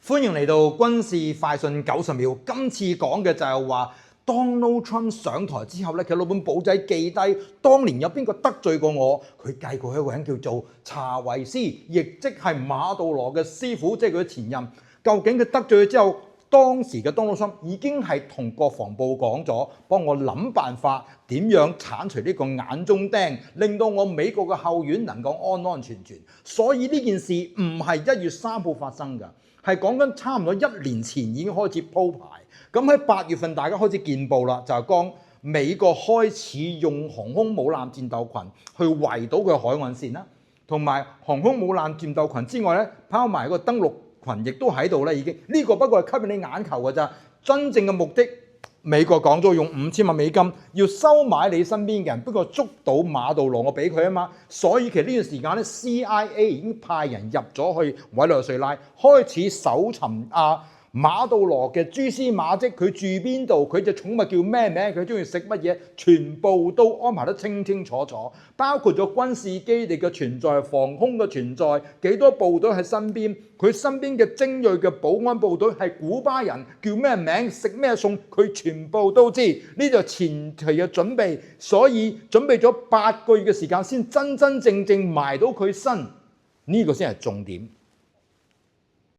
歡迎嚟到軍事快訊90秒。今次講嘅就係話 Donald Trump 上台之後咧，佢攞本簿仔記低當年有邊個得罪過我。佢計過一個人叫做查維斯，亦即係馬杜羅嘅師傅，即係佢前任。究竟佢得罪咗之後，當時嘅 Donald Trump 已經係同國防部講咗，幫我諗辦法點樣剷除呢個眼中釘，令到我美國嘅後院能夠安安全全。所以呢件事唔係1月3號發生㗎。係講緊差唔多1年前已經開始鋪排，咁喺8月份大家開始見報啦，就係講美國開始用航空母艦戰鬥群去圍堵佢海岸線啦，同埋航空母艦戰鬥群之外咧，拋埋個登陸群亦都喺度咧，已經呢個不過係吸引你眼球㗎咋，真正嘅目的。美國講咗用5000萬美金要收買你身邊嘅人，不過捉到馬杜羅我俾佢啊嘛，所以其實呢段時間咧 CIA 已經派人入咗去委內瑞拉，開始搜尋馬杜羅嘅蛛絲馬跡，佢住邊度，佢隻寵物叫咩名，佢中意食乜嘢，全部都安排得清清楚楚，包括咗軍事基地嘅存在、防空嘅存在、幾多部隊喺身邊，佢身邊嘅精鋭嘅保安部隊係古巴人，叫咩名、食咩餸，佢全部都知。呢就前期嘅準備，所以準備咗8個月嘅時間先真真正正埋到佢身，呢個先係重點。